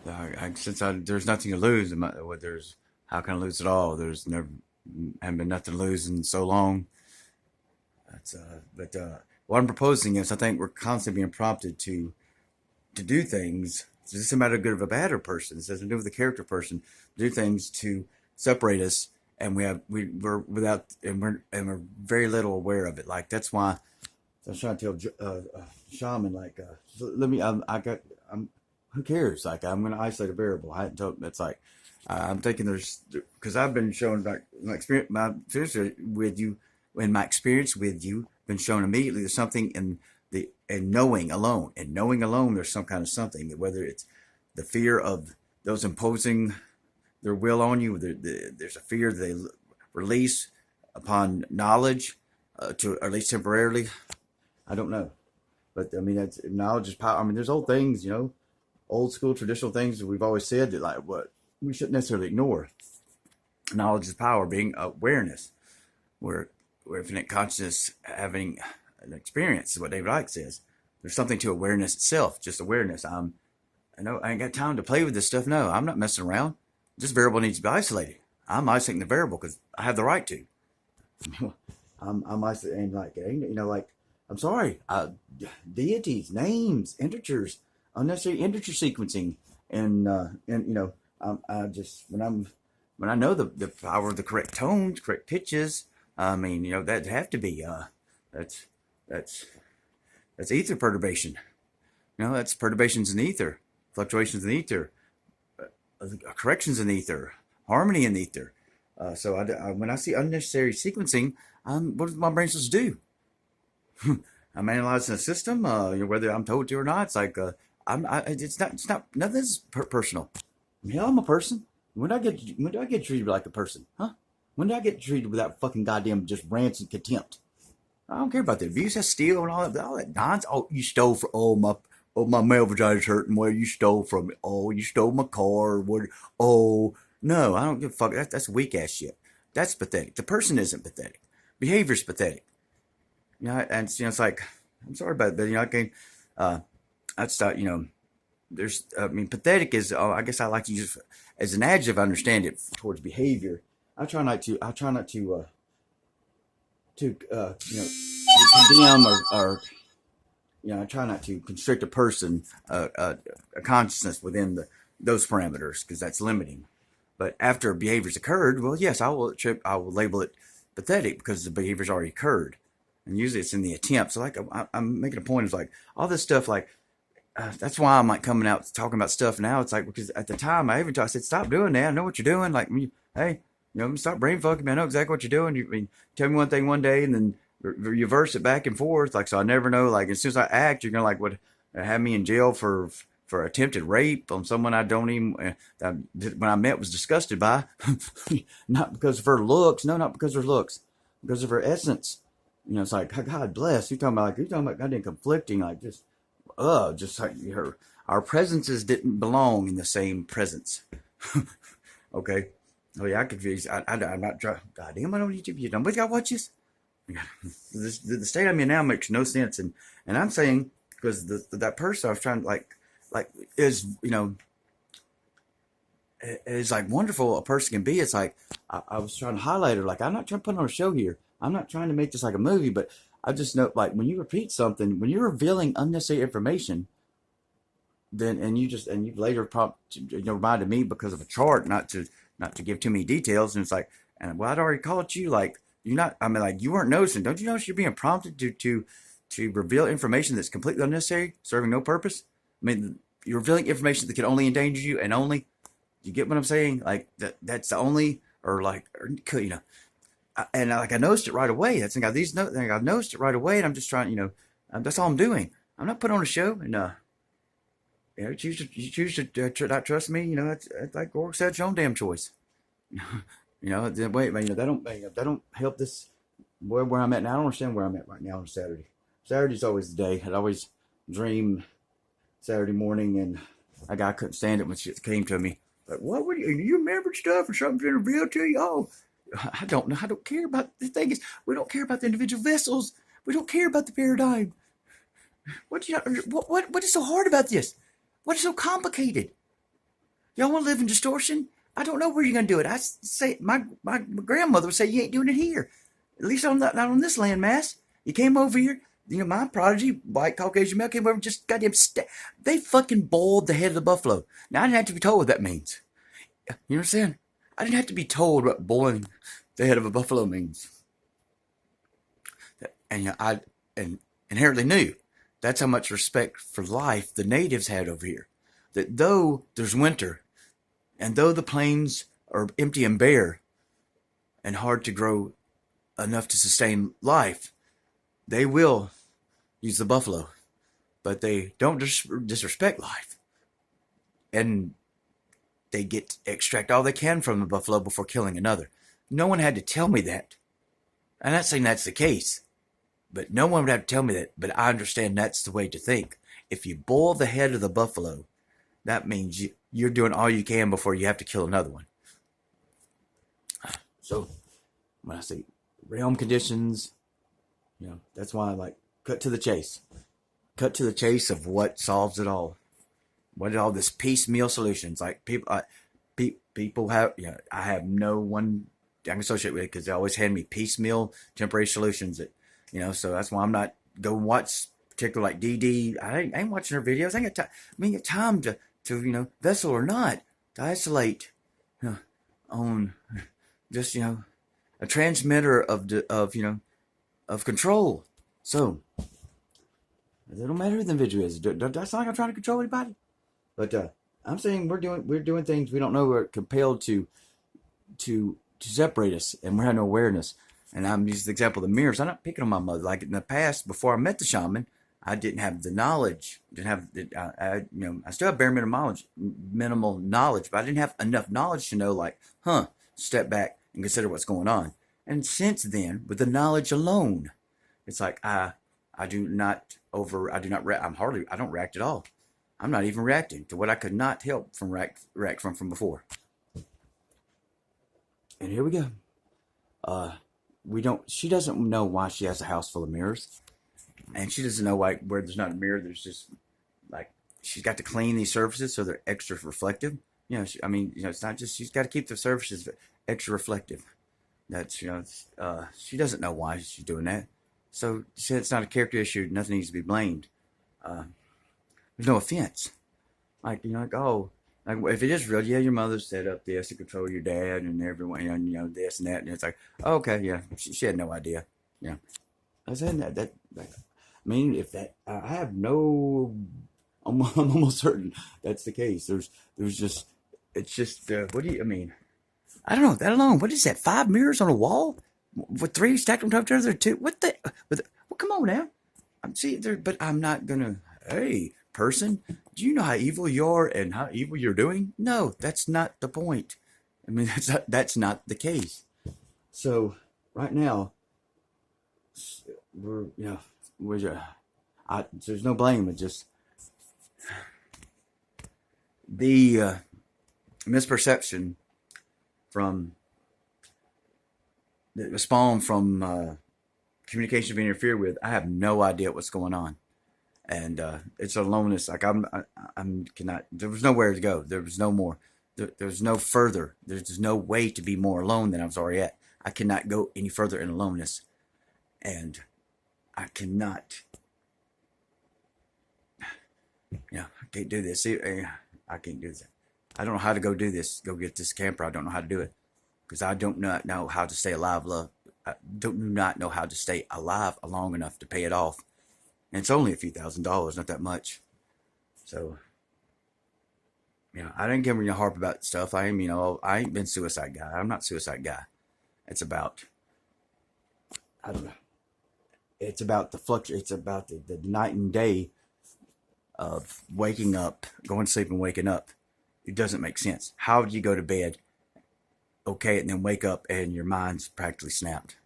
There's nothing to lose. There's how can I lose at all? There's never haven't been nothing to lose in so long. But what I'm proposing is I think we're constantly being prompted to do things. It doesn't matter how good of a bad person. It doesn't do with the character person. Do things to separate us, and we're without and we're very little aware of it. Like that's why I was trying to tell Shaman like let me I got I'm who cares? Like I'm going to isolate a variable. I hadn't told. It's like I'm thinking there's because I've been shown like my experience with you, in my experience with you, been shown immediately there's something in the and knowing alone there's some kind of something that whether it's the fear of those imposing their will on you, there's a fear that they release upon knowledge to or at least temporarily. I don't know, but I mean that's knowledge is power. I mean there's old things, old school traditional things that we've always said that like what we shouldn't necessarily ignore. Knowledge is power, being awareness. We're infinite consciousness having an experience is what David Icke says. There's something to awareness itself, just awareness. I know I ain't got time to play with this stuff. No, I'm not messing around. This variable needs to be isolated. I'm isolating the variable because I have the right to. I'm isolating like like I'm sorry, deities, names, integers, unnecessary integer sequencing, and I just when I know the power of the correct tones, correct pitches. I mean, that'd have to be that's that's that's ether perturbation. That's perturbations in ether, fluctuations in ether, corrections in ether, harmony in ether. So when I see unnecessary sequencing, what does my brain supposed to do? I'm analyzing a system, whether I'm told to or not. It's like it's not nothing's personal. Hell, I'm a person. When do I get treated like a person? Huh? When do I get treated with that fucking goddamn just rancid contempt? I don't care about the abuse, that steal and all that nonsense. Oh, you stole from my male vagina's hurting. Where you stole from it? Oh, you stole my car. What? Oh, no, I don't give a fuck. That's weak ass shit. That's pathetic. The person isn't pathetic. Behavior's pathetic. And it's like I'm sorry about it, but I can I'd start. There's I mean, pathetic is. I guess I like to use as an adjective. I understand it towards behavior. I try not to condemn or I try not to constrict a person, a consciousness within those parameters because that's limiting. But after behavior's occurred, well, yes, I will label it pathetic because the behavior's already occurred, and usually it's in the attempt. So like I'm making a point of like all this stuff like. That's why I'm like coming out talking about stuff now. It's like because at the time I said stop doing that. I know what you're doing. Like hey, stop brain fucking me. I know exactly what you're doing. You tell me one thing one day and then reverse it back and forth. Like so, I never know. Like as soon as I act, you're gonna like what have me in jail for attempted rape on someone I don't even when I met was disgusted by, not because of her looks. No, not because of her looks, because of her essence. It's like God bless. You're talking about goddamn conflicting like just like our presences didn't belong in the same presence. Okay. Oh yeah, I confused. I'm not trying. God damn, I don't need to be. Nobody got watches. The state I'm in now makes no sense, and I'm saying because that person I was trying to like is is like wonderful a person can be. It's like I was trying to highlight her. Like I'm not trying to put on a show here. I'm not trying to make this like a movie, but I just know like when you repeat something, when you're revealing unnecessary information, then and you've later reminded me because of a chart not to give too many details, and it's like and well I'd already called you like you're not I mean like you weren't noticing. Don't you notice you're being prompted to reveal information that's completely unnecessary, serving no purpose? I mean you're revealing information that can only endanger you and only you get what I'm saying? Like that's the only or like or, and like I noticed it right away. That's thing I've noticed it right away, and I'm just trying. That's all I'm doing. I'm not putting on a show, and you choose to not trust me. It's like Gorg said, it's your own damn choice. Wait, man, that don't help this where I'm at now. I don't understand where I'm at right now on Saturday. Saturday's always the day. I'd always dream Saturday morning, and I couldn't stand it when shit came to me. But what would you remembered stuff or something been revealed to you? Oh. I don't know. I don't care about the thing is we don't care about the individual vessels. We don't care about the paradigm. What is so hard about this? What is so complicated? Y'all want to live in distortion? I don't know where you're going to do it. I say my grandmother would say you ain't doing it here. At least not on this landmass. You came over here. You know, my prodigy, white Caucasian male, came over and just goddamn they fucking boiled the head of the buffalo. Now, I didn't have to be told what that means. You know what I'm saying? I didn't have to be told what boiling the head of a buffalo means. And you know, I inherently knew. That's how much respect for life the natives had over here. That though there's winter, and though the plains are empty and bare, and hard to grow enough to sustain life, they will use the buffalo. But they don't disrespect life. And they extract all they can from the buffalo before killing another. No one had to tell me that. I'm not saying that's the case, but no one would have to tell me that. But I understand that's the way to think. If you boil the head of the buffalo, that means you're doing all you can before you have to kill another one. So when I say realm conditions, you know, that's why I like cut to the chase. Cut to the chase of what solves it all. What are all this piecemeal solutions? Like people have, you know, I have no one I can associate with it because they always hand me piecemeal temporary solutions. That, you know, so that's why I'm not go watch particular like DD. I ain't watching her videos. I ain't got time. I mean, get time to you know, vessel or not, to isolate, you know, on just, you know, a transmitter of you know, of control. So it don't matter who the individual is. That's not like I'm trying to control anybody. But I'm saying we're doing things we don't know we're compelled to separate us, and we have no awareness. And I'm using the example of the mirrors. I'm not picking on my mother. Like in the past, before I met the shaman, I didn't have the knowledge. Didn't have you know, I still have bare minimal knowledge, but I didn't have enough knowledge to know, like, step back and consider what's going on. And since then, with the knowledge alone, it's like I don't react at all. I'm not even reacting to what I could not help from react from before. And here we go. She doesn't know why she has a house full of mirrors. And she doesn't know why where there's not a mirror, there's just like, she's got to clean these surfaces so they're extra reflective. You know, I mean, you know, it's not just, she's got to keep the surfaces extra reflective. That's, you know, she doesn't know why she's doing that. So, since it's not a character issue, nothing needs to be blamed. There's no offense. Like, you know, like, oh, like if it is real, yeah, your mother set up this to control your dad and everyone, you know, this and that, and it's like, oh, okay, yeah, she had no idea. Yeah, I was saying that I mean, if that, I have no, I'm almost certain that's the case. There's just, it's just, what do you, I mean, I don't know, that alone, what is that, 5 mirrors on a wall? With 3 stacked on top of each other, 2, what the, well, come on now. I'm seeing there, but I'm not gonna, hey, person, do you know how evil you are and how evil you're doing? No, that's not the point. I mean, that's not the case. So, right now, we're, you know, there's no blame. It's just the misperception from that spawned from communication being interfered with. I have no idea what's going on, and it's a loneliness. Like I'm cannot. There was nowhere to go. There was no more. There's no further. There's no way to be more alone than I was already at. I cannot go any further in aloneness, and I cannot. You know, I can't do this. I can't do this. I don't know how to go do this. Go get this camper. I don't know how to do it because I don't know how to stay alive. I do not know how to stay alive long enough to pay it off. And it's only a few $1,000s, not that much. So, you know, I didn't give me a harp about stuff. I ain't been suicide guy. I'm not suicide guy. It's about, I don't know. It's about it's about the night and day of waking up, going to sleep and waking up. It doesn't make sense. How do you go to bed, okay, and then wake up and your mind's practically snapped?